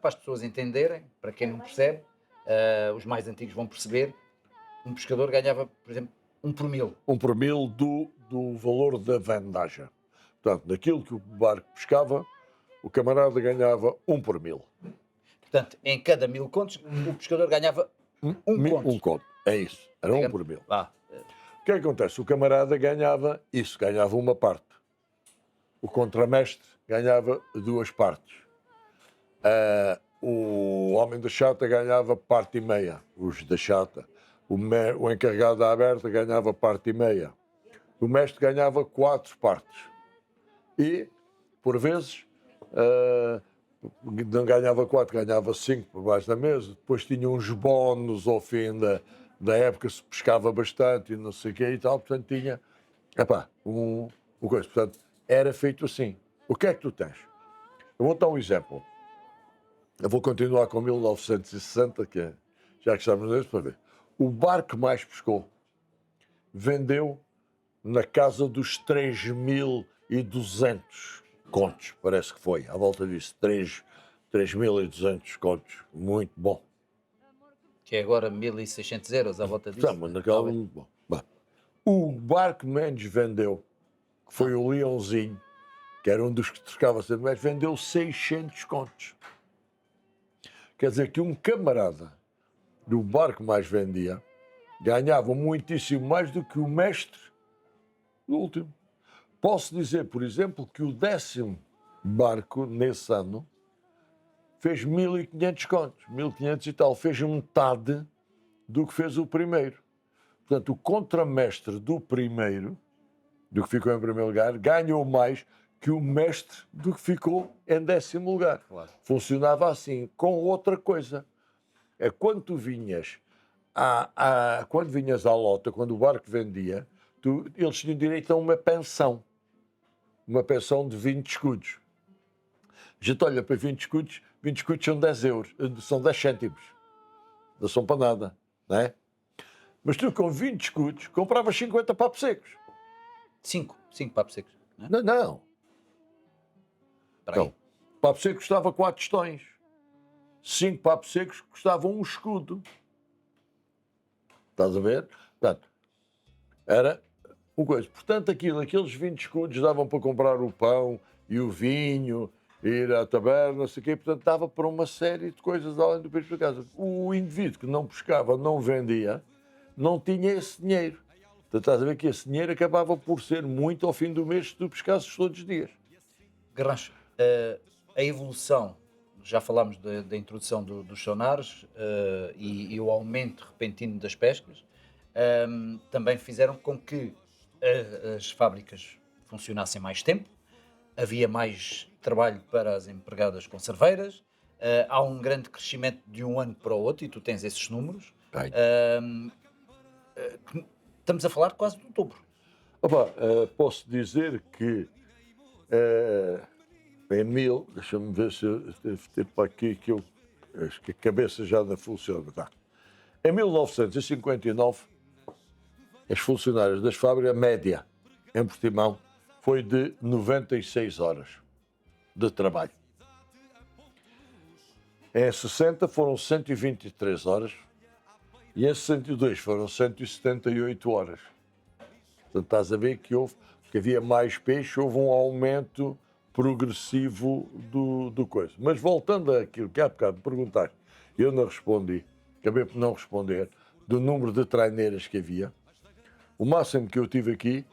Speaker 1: as pessoas entenderem, para quem não percebe, os mais antigos vão perceber, um pescador ganhava, por exemplo, 1 por 1000.
Speaker 3: 1 por 1000 do valor da vendagem. Portanto, naquilo que o barco pescava, o camarada ganhava 1 por 1000.
Speaker 1: Portanto, em cada 1000 contos, o pescador ganhava um conto.
Speaker 3: Um conto, é isso. Era 1 por 1000.
Speaker 1: Vá.
Speaker 3: O que acontece? O camarada ganhava isso, ganhava uma parte. O contramestre ganhava 2 partes. O homem da chata ganhava parte e meia, os da chata. O encarregado da aberta ganhava parte e meia. O mestre ganhava 4 partes. E, por vezes, não ganhava 4, ganhava 5 por baixo da mesa. Depois tinha uns bónus ao fim da época, se pescava bastante e não sei o quê e tal. Portanto, tinha coisa. Portanto, era feito assim. O que é que tu tens? Eu vou dar um exemplo. Eu vou continuar com 1960, já que estamos nesse, para ver. O barco que mais pescou vendeu na casa dos 3.200 contos, parece que foi, à volta disso, 3.200 contos, muito bom.
Speaker 1: Que é agora 1.600 euros à volta disso.
Speaker 3: Estamos naquela, muito bom. Bem, o barco menos vendeu, que foi o Leãozinho, que era um dos que trocava sempre mais, vendeu 600 contos. Quer dizer que um camarada do barco mais vendia ganhava muitíssimo mais do que o mestre do último. Posso dizer, por exemplo, que o 10º barco, nesse ano, fez 1.500 contos, 1.500 e tal, fez metade do que fez o primeiro. Portanto, o contramestre do primeiro, do que ficou em primeiro lugar, ganhou mais que o mestre do que ficou em 10º lugar.
Speaker 1: Claro.
Speaker 3: Funcionava assim, com outra coisa. É quando tu vinhas quando vinhas à lota, quando o barco vendia, eles tinham direito a uma pensão de 20 escudos. A gente olha para 20 escudos são 10 euros, são 10 cêntimos. Não são para nada, não é? Mas tu com 20 escudos compravas 50 papos secos.
Speaker 1: 5 papos secos. Não é?
Speaker 3: Não.
Speaker 1: Espera aí.
Speaker 3: Não. Papo seco custava 4 tostões. 5 papos secos custavam um escudo. Estás a ver? Portanto, era uma coisa. Portanto, aqueles 20 escudos davam para comprar o pão e o vinho, ir à taberna, não sei o quê. Portanto, dava para uma série de coisas além do peixe para casa. O indivíduo que não pescava, não vendia, não tinha esse dinheiro. Portanto, estás a ver que esse dinheiro acabava por ser muito ao fim do mês se tu pescasses todos os dias.
Speaker 1: Garrancho, a evolução, já falámos da introdução dos sonares e o aumento repentino das pescas, também fizeram com que as fábricas funcionassem mais tempo, havia mais trabalho para as empregadas conserveiras, há um grande crescimento de um ano para o outro, e tu tens esses números.
Speaker 3: Bem.
Speaker 1: Estamos a falar quase do dobro.
Speaker 3: Opa, posso dizer que deixa-me ver se eu devo ter para aqui que eu acho que a cabeça já não funciona. Tá. Em 1959, as funcionárias das fábricas, a média em Portimão, foi de 96 horas de trabalho. Em 60 foram 123 horas e em 62 foram 178 horas. Portanto, estás a ver que havia mais peixe, houve um aumento progressivo do coisa. Mas voltando àquilo que há bocado me perguntaste, eu não respondi, acabei por não responder, do número de traineiras que havia. O máximo que eu tive aqui,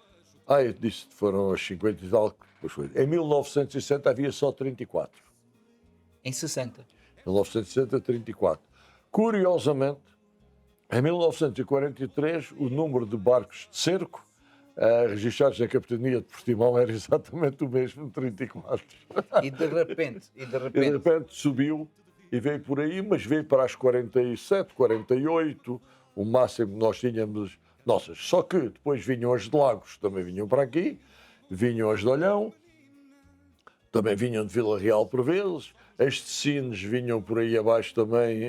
Speaker 3: eu disse que foram as 50 e tal, em 1960 havia só 34.
Speaker 1: Em 60.
Speaker 3: 1960, 34. Curiosamente, em 1943, o número de barcos de cerco registrados na capitania de Portimão era exatamente o mesmo, 34.
Speaker 1: E de repente,
Speaker 3: E de repente subiu e veio por aí, mas veio para as 47, 48, o máximo que nós tínhamos nossas. Só que depois vinham as de Lagos, também vinham para aqui, vinham as de Olhão, também vinham de Vila Real por vezes, as de Sines vinham por aí abaixo também,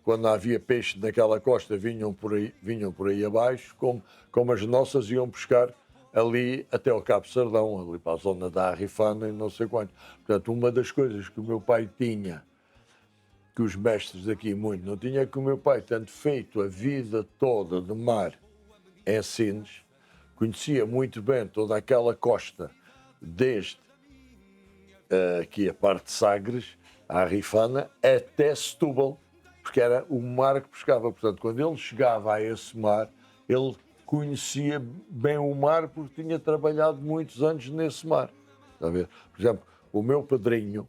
Speaker 3: quando havia peixe naquela costa vinham por aí abaixo, como as nossas iam pescar ali até ao Cabo Sardão, ali para a zona da Arrifana e não sei quanto. Portanto, uma das coisas que o meu pai tinha, que os mestres daqui muito não tinham, é que o meu pai, tendo feito a vida toda de mar em Sines, conhecia muito bem toda aquela costa, desde aqui a parte de Sagres, a Arrifana, até Setúbal, porque era o mar que pescava. Portanto, quando ele chegava a esse mar, ele conhecia bem o mar porque tinha trabalhado muitos anos nesse mar. Está a ver? Por exemplo, o meu padrinho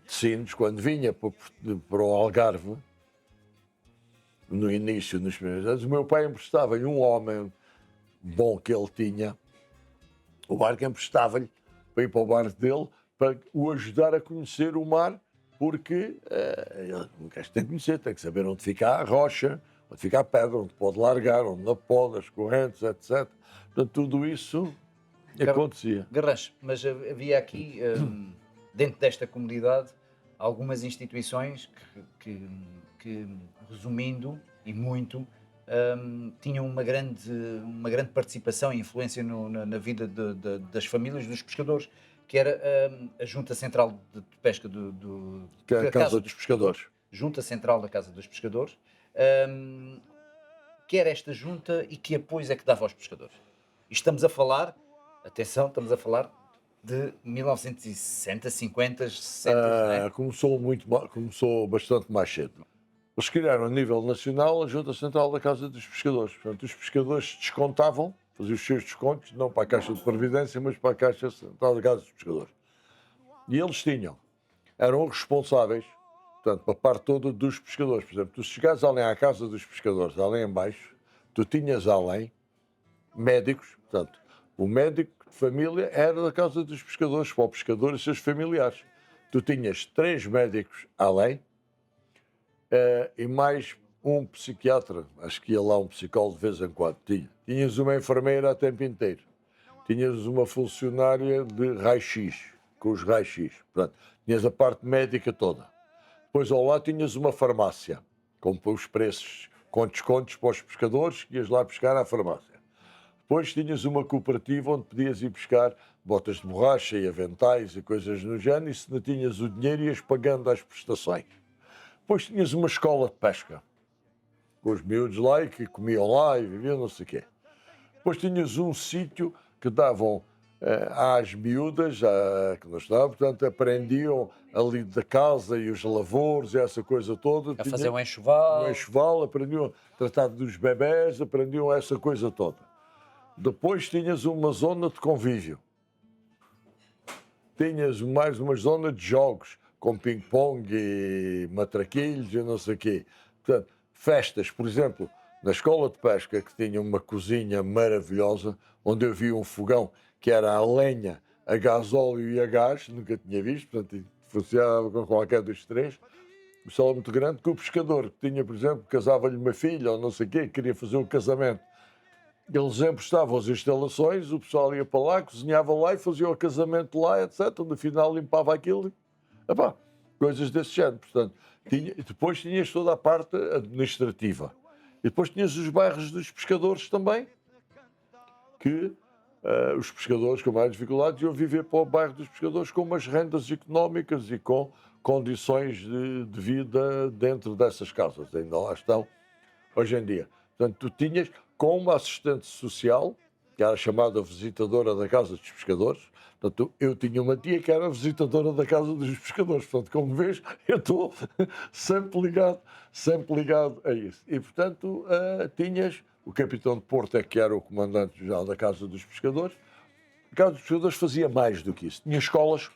Speaker 3: de Sines, quando vinha para o Algarve, no início, nos primeiros anos, o meu pai emprestava-lhe um homem bom que ele tinha, o barco emprestava-lhe para ir para o barco dele, para o ajudar a conhecer o mar, porque o gajo tem que conhecer, tem que saber onde fica a rocha, onde fica a pedra, onde pode largar, onde não pode, as correntes, etc. Portanto, tudo isso acontecia.
Speaker 1: Garrancho, mas havia aqui, dentro desta comunidade, algumas instituições que resumindo, e muito, tinham uma grande participação e influência na vida das famílias dos pescadores, que era a Junta Central de Pesca
Speaker 3: Que é a Casa dos Pescadores.
Speaker 1: Junta Central da Casa dos Pescadores, que era esta junta e que apoios é que dava aos pescadores. E estamos a falar, atenção, estamos a falar de 1960, 50, 60, não é?
Speaker 3: Começou bastante mais cedo. Eles criaram a nível nacional a Junta Central da Casa dos Pescadores. Portanto, os pescadores descontavam, faziam os seus descontos, não para a Caixa de Previdência, mas para a Caixa Central da Casa dos Pescadores. E eles eram responsáveis, portanto, para a parte toda dos pescadores. Por exemplo, tu chegares além à Casa dos Pescadores, além em baixo, tu tinhas além médicos, portanto, o médico de família era da Casa dos Pescadores, para o pescador e seus familiares. Tu tinhas 3 médicos além, e mais um psiquiatra, acho que ia lá um psicólogo de vez em quando, tinhas uma enfermeira a tempo inteiro, tinhas uma funcionária de raio-x, com os raios-x, portanto, tinhas a parte médica toda. Depois ao lado tinhas uma farmácia, com os preços, com descontos para os pescadores, que ias lá pescar à farmácia. Depois tinhas uma cooperativa onde podias ir pescar botas de borracha e aventais e coisas no género, e se não tinhas o dinheiro ias pagando as prestações. Depois tinhas uma escola de pesca, com os miúdos lá e que comiam lá e viviam não sei o quê. Depois tinhas um sítio que davam às miúdas, que não estavam, portanto, aprendiam ali da casa e os lavouros e essa coisa toda.
Speaker 1: A fazer um enxoval.
Speaker 3: Um enxoval, aprendiam a tratar dos bebés, aprendiam essa coisa toda. Depois tinhas uma zona de convívio. Tinhas mais uma zona de jogos, com ping-pong e matraquilhos e não sei o quê. Portanto, festas, por exemplo, na escola de pesca, que tinha uma cozinha maravilhosa, onde eu vi um fogão que era a lenha, a gasóleo e a gás, nunca tinha visto, portanto, funcionava com qualquer dos três. O sala muito grande, que o pescador, que tinha, por exemplo, casava-lhe uma filha ou não sei o quê, queria fazer o casamento. Eles emprestavam as instalações, o pessoal ia para lá, cozinhava lá e fazia o casamento lá, etc. No final limpava aquilo. Epá, coisas desse género. Portanto, depois tinhas toda a parte administrativa. E depois tinhas os bairros dos pescadores também, que os pescadores com mais dificuldades iam viver para o bairro dos pescadores com umas rendas económicas e com condições de vida dentro dessas casas. Ainda lá estão hoje em dia. Portanto, tu tinhas com uma assistente social, que era chamada visitadora da Casa dos Pescadores. Portanto, eu tinha uma tia que era visitadora da Casa dos Pescadores. Portanto, como vês, eu estou sempre ligado a isso. E, portanto, tinhas o capitão de Porto, que era o comandante já da Casa dos Pescadores. A Casa dos Pescadores fazia mais do que isso. Tinha escolas,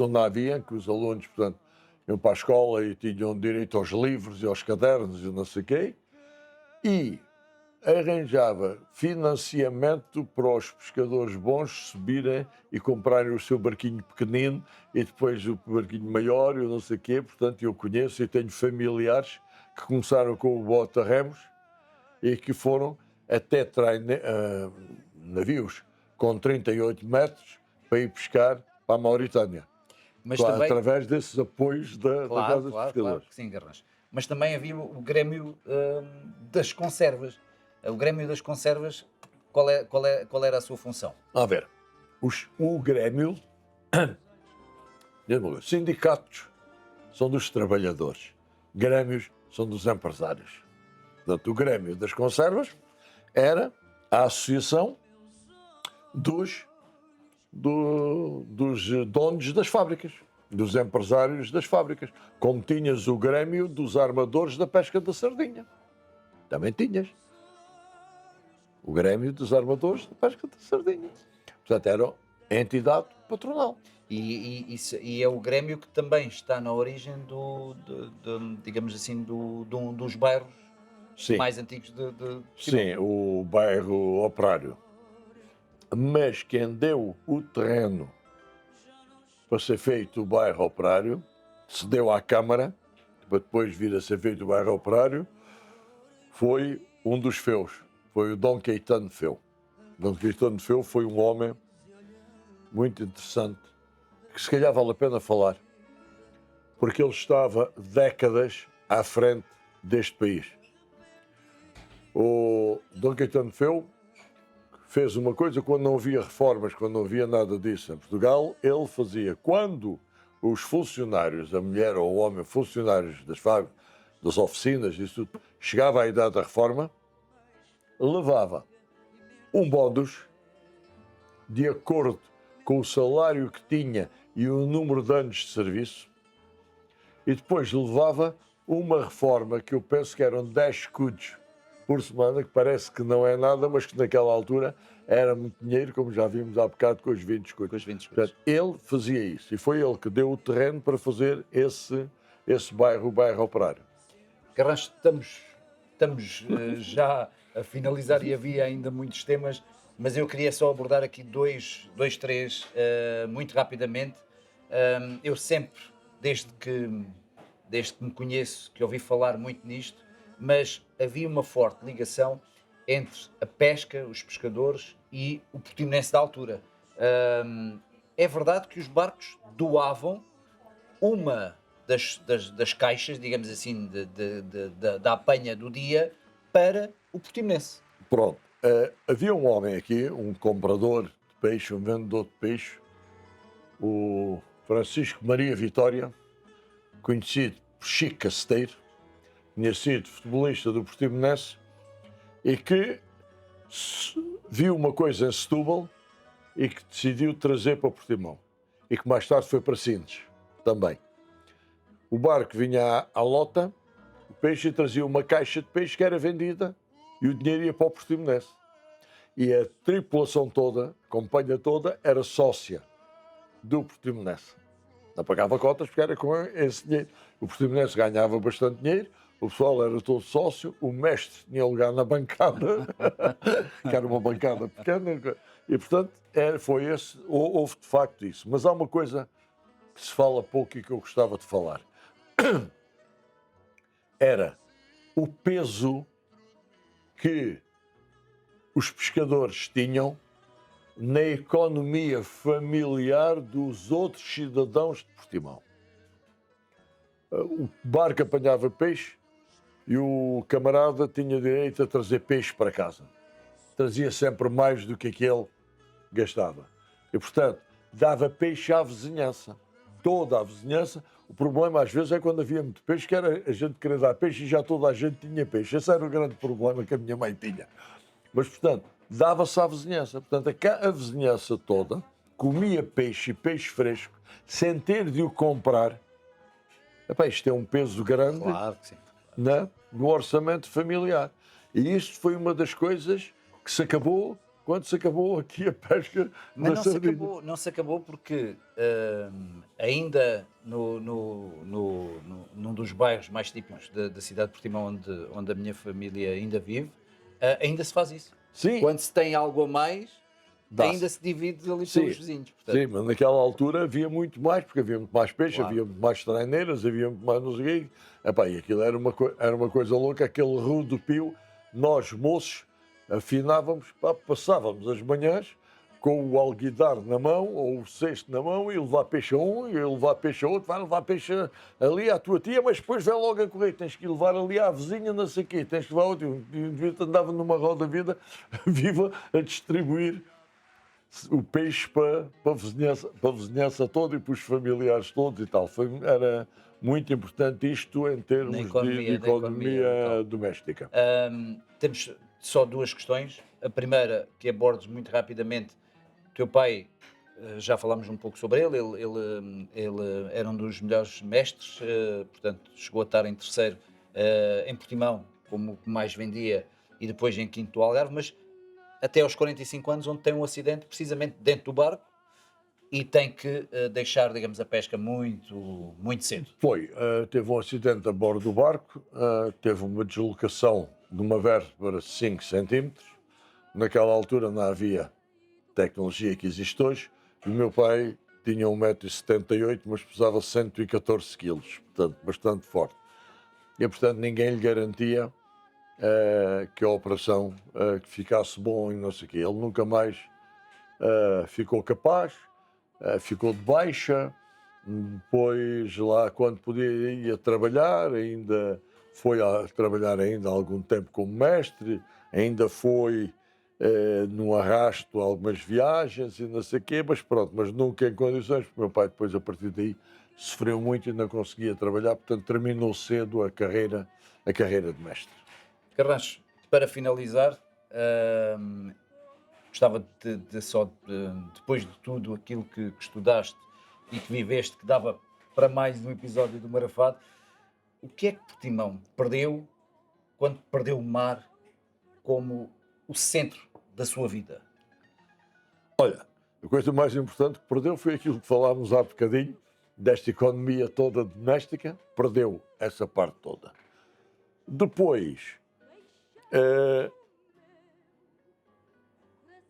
Speaker 3: onde havia, que os alunos, portanto, iam para a escola e tinham direito aos livros e aos cadernos e não sei o quê. E arranjava financiamento para os pescadores bons subirem e comprarem o seu barquinho pequenino e depois o barquinho maior e não sei o quê. Portanto, eu conheço e tenho familiares que começaram com o bota-remos e que foram até navios com 38 metros para ir pescar para a Mauritânia.
Speaker 1: Mas também,
Speaker 3: através desses apoios da Casa dos Pescadores.
Speaker 1: Claro que sim, Garras. Mas também havia o Grêmio das Conservas. O Grêmio das Conservas, qual era a sua função?
Speaker 3: A ver, o Grêmio, sindicatos são dos trabalhadores, grêmios são dos empresários. Portanto, o Grêmio das Conservas era a associação dos donos das fábricas, dos empresários das fábricas. Como tinhas o Grêmio dos armadores da pesca da sardinha. Também tinhas. O Grêmio dos armadores da pesca da sardinha. Portanto, era a entidade patronal.
Speaker 1: E é o Grêmio que também está na origem digamos assim, dos bairros
Speaker 3: Sim.
Speaker 1: mais antigos de
Speaker 3: Sim, o bairro Operário. Mas quem deu o terreno para ser feito o bairro Operário, cedeu à Câmara, para depois vir a ser feito o bairro Operário, foi um dos Feus, foi o Dom Caetano Feu. Dom Caetano Feu foi um homem muito interessante, que se calhar vale a pena falar, porque ele estava décadas à frente deste país. O Dom Caetano Feu fez uma coisa quando não havia reformas, quando não havia nada disso em Portugal. Ele fazia, quando os funcionários, a mulher ou o homem, funcionários das fábricas, das oficinas, isso tudo, chegava à idade da reforma, levava um bónus de acordo com o salário que tinha e o número de anos de serviço, e depois levava uma reforma que eu penso que eram 10 escudos por semana, que parece que não é nada, mas que naquela altura era muito dinheiro, como já vimos há bocado com os 20 escudos. Portanto, ele fazia isso e foi ele que deu o terreno para fazer esse bairro, o bairro Operário.
Speaker 1: Garras, estamos já a finalizar e havia ainda muitos temas, mas eu queria só abordar aqui três, muito rapidamente. Eu sempre, desde que me conheço, que ouvi falar muito nisto, mas havia uma forte ligação entre a pesca, os pescadores e o Portimonense da altura. É verdade que os barcos doavam uma das caixas, digamos assim, da apanha do dia para o Portimonense.
Speaker 3: Pronto. Havia um homem aqui, um comprador de peixe, um vendedor de peixe, o Francisco Maria Vitória, conhecido Chico Casteiro, tinha sido futebolista do Portimonense e que viu uma coisa em Setúbal e que decidiu trazer para Portimão. E que mais tarde foi para Sintes também. O barco vinha à lota, o peixe, e trazia uma caixa de peixe que era vendida e o dinheiro ia para o Portimonense. E a tripulação toda, a companhia toda, era sócia do Portimonense. Não pagava cotas porque era com esse dinheiro. O Portimonense ganhava bastante dinheiro, o pessoal era todo sócio, o mestre tinha lugar na bancada, que era uma bancada pequena, e portanto foi esse, houve de facto isso. Mas há uma coisa que se fala pouco e que eu gostava de falar. Era o peso que os pescadores tinham na economia familiar dos outros cidadãos de Portimão. O barco apanhava peixe e o camarada tinha direito a trazer peixe para casa. Trazia sempre mais do que aquele gastava. E, portanto, dava peixe à vizinhança. Toda a vizinhança. O problema, às vezes, é quando havia muito peixe, que era a gente querer dar peixe e já toda a gente tinha peixe. Esse era o grande problema que a minha mãe tinha. Mas, portanto, dava-se à vizinhança. Portanto, a vizinhança toda comia peixe e peixe fresco sem ter de o comprar. Epá, isto é um peso grande,
Speaker 1: Claro que sim.
Speaker 3: né, no orçamento familiar. E isto foi uma das coisas que se acabou quando se acabou aqui a pesca
Speaker 1: Mas
Speaker 3: na sardinha.
Speaker 1: não se acabou porque ainda num dos bairros mais típicos da cidade de Portimão, onde a minha família ainda vive, ainda se faz isso.
Speaker 3: Sim,
Speaker 1: Quando se tem algo a mais,
Speaker 3: dá-se.
Speaker 1: ainda se divide ali
Speaker 3: Sim.
Speaker 1: pelos vizinhos. Portanto,
Speaker 3: Sim, mas naquela altura havia muito mais, porque havia muito mais peixe,
Speaker 1: Claro.
Speaker 3: havia muito mais traineiras, havia muito mais não sei o quê. Epá, e aquilo era uma coisa louca, aquele rodopio. Nós, moços, afinávamos, pá, passávamos as manhãs com o alguidar na mão, ou o cesto na mão, e levar peixe a um, e levar peixe a outro, vai levar peixe ali à tua tia, mas depois vem logo a correr, tens que ir levar ali à vizinha, não sei o quê, tens que levar outro. O indivíduo andava numa roda vida viva a distribuir o peixe para a vizinhança toda e para os familiares todos e tal. Era muito importante isto em termos de
Speaker 1: economia local.
Speaker 3: doméstica.
Speaker 1: Temos só duas questões. A primeira, que abordes muito rapidamente. O teu pai, já falámos um pouco sobre ele era um dos melhores mestres, portanto, chegou a estar em terceiro em Portimão, como mais vendia, e depois em quinto do Algarve, mas até aos 45 anos, onde tem um acidente precisamente dentro do barco e tem que deixar, digamos, a pesca muito cedo.
Speaker 3: Teve um acidente a bordo do barco, teve uma deslocação de uma vértebra de 5 centímetros. Naquela altura não havia tecnologia que existe hoje. E o meu pai tinha 1,78 m, mas pesava 114 kg, portanto, bastante forte. E, portanto, ninguém lhe garantia que a operação que ficasse bom e não sei o quê. Ele nunca mais ficou capaz, ficou de baixa, depois lá quando podia ia trabalhar, ainda foi a trabalhar ainda há algum tempo como mestre, ainda foi num arrasto algumas viagens e não sei o quê, mas pronto, mas nunca em condições, porque o meu pai depois a partir daí sofreu muito e não conseguia trabalhar, portanto terminou cedo a carreira de mestre.
Speaker 1: Carrancho, para finalizar, gostava depois de tudo aquilo que estudaste e que viveste, que dava para mais um episódio do Marafado, o que é que Portimão perdeu quando perdeu o mar como o centro da sua vida?
Speaker 3: Olha, a coisa mais importante que perdeu foi aquilo que falámos há bocadinho, desta economia toda doméstica, perdeu essa parte toda. Depois,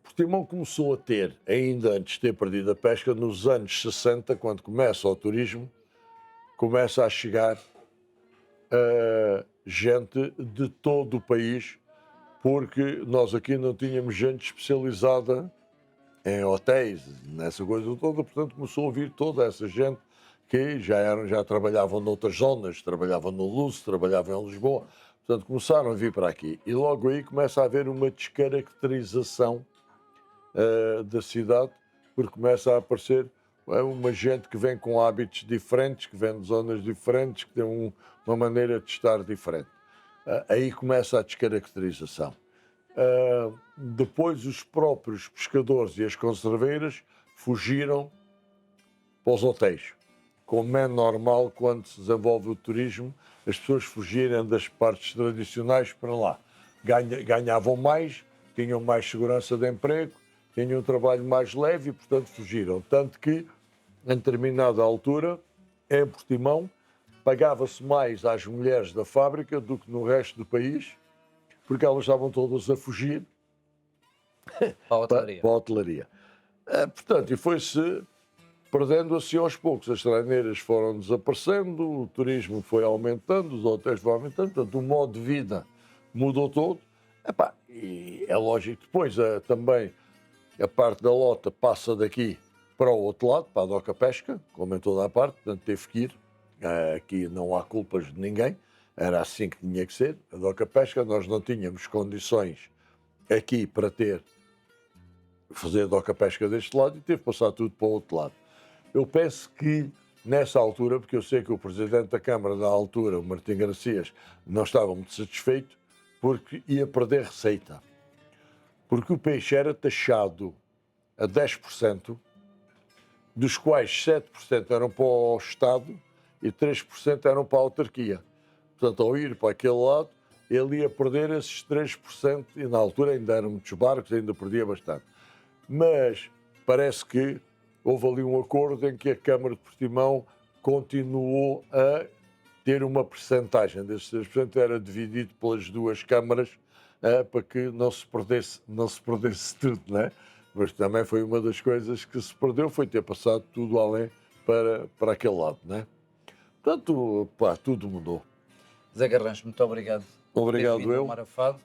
Speaker 3: Portimão começou a ter, ainda antes de ter perdido a pesca, nos anos 60, quando começa o turismo, começa a chegar gente de todo o país, porque nós aqui não tínhamos gente especializada em hotéis, nessa coisa toda, portanto começou a vir toda essa gente que já trabalhavam noutras zonas, trabalhavam no Luso, trabalhavam em Lisboa, portanto começaram a vir para aqui. E logo aí começa a haver uma descaracterização da cidade, porque começa a aparecer É uma gente que vem com hábitos diferentes, que vem de zonas diferentes, que tem uma maneira de estar diferente. Aí começa a descaracterização. Depois os próprios pescadores e as conserveiras fugiram para os hotéis. Como é normal quando se desenvolve o turismo, as pessoas fugirem das partes tradicionais para lá. Ganhavam mais, tinham mais segurança de emprego, tinham um trabalho mais leve e, portanto, fugiram. Tanto que, em determinada altura, em Portimão, pagava-se mais às mulheres da fábrica do que no resto do país, porque elas estavam todas a fugir
Speaker 1: Para a hotelaria.
Speaker 3: para a hotelaria. Portanto, e foi-se perdendo assim aos poucos. As traineiras foram desaparecendo, o turismo foi aumentando, os hotéis foram aumentando, portanto, o modo de vida mudou todo. E é lógico que depois também a parte da lota passa daqui para o outro lado, para a Doca Pesca, como em toda a parte, portanto teve que ir. Aqui não há culpas de ninguém, era assim que tinha que ser. A Doca Pesca, nós não tínhamos condições aqui para fazer a Doca Pesca deste lado e teve que passar tudo para o outro lado. Eu penso que nessa altura, porque eu sei que o Presidente da Câmara da altura, o Martim Garcias, não estava muito satisfeito porque ia perder receita. Porque o peixe era taxado a 10%, dos quais 7% eram para o Estado e 3% eram para a autarquia. Portanto, ao ir para aquele lado, ele ia perder esses 3%, e na altura ainda eram muitos barcos, ainda perdia bastante. Mas parece que houve ali um acordo em que a Câmara de Portimão continuou a ter uma percentagem desses 3%, era dividido pelas duas câmaras para que não se perdesse tudo, não é? Mas também foi uma das coisas que se perdeu, foi ter passado tudo além para aquele lado, não é? Portanto, tudo mudou.
Speaker 1: Zé Garrancho, muito obrigado.
Speaker 3: Obrigado,
Speaker 1: por teres vindo ao
Speaker 3: eu.
Speaker 1: Marafado.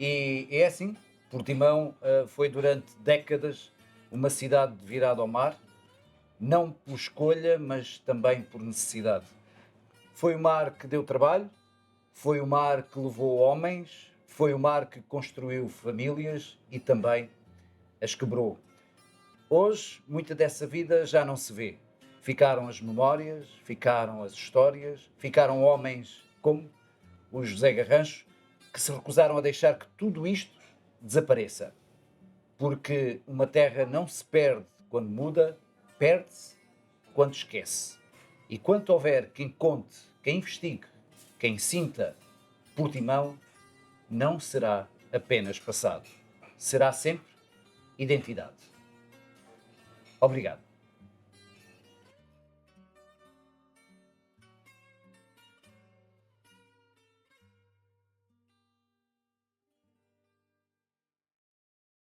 Speaker 1: E é assim, Portimão foi durante décadas uma cidade virada ao mar, não por escolha, mas também por necessidade. Foi o mar que deu trabalho, foi o mar que levou homens, foi o mar que construiu famílias e também as quebrou. Hoje, muita dessa vida já não se vê. Ficaram as memórias, ficaram as histórias, ficaram homens como o José Garrancho, que se recusaram a deixar que tudo isto desapareça. Porque uma terra não se perde quando muda, perde-se quando esquece. E quando houver quem conte, quem investigue, quem sinta Portimão, não será apenas passado. Será sempre identidade. Obrigado.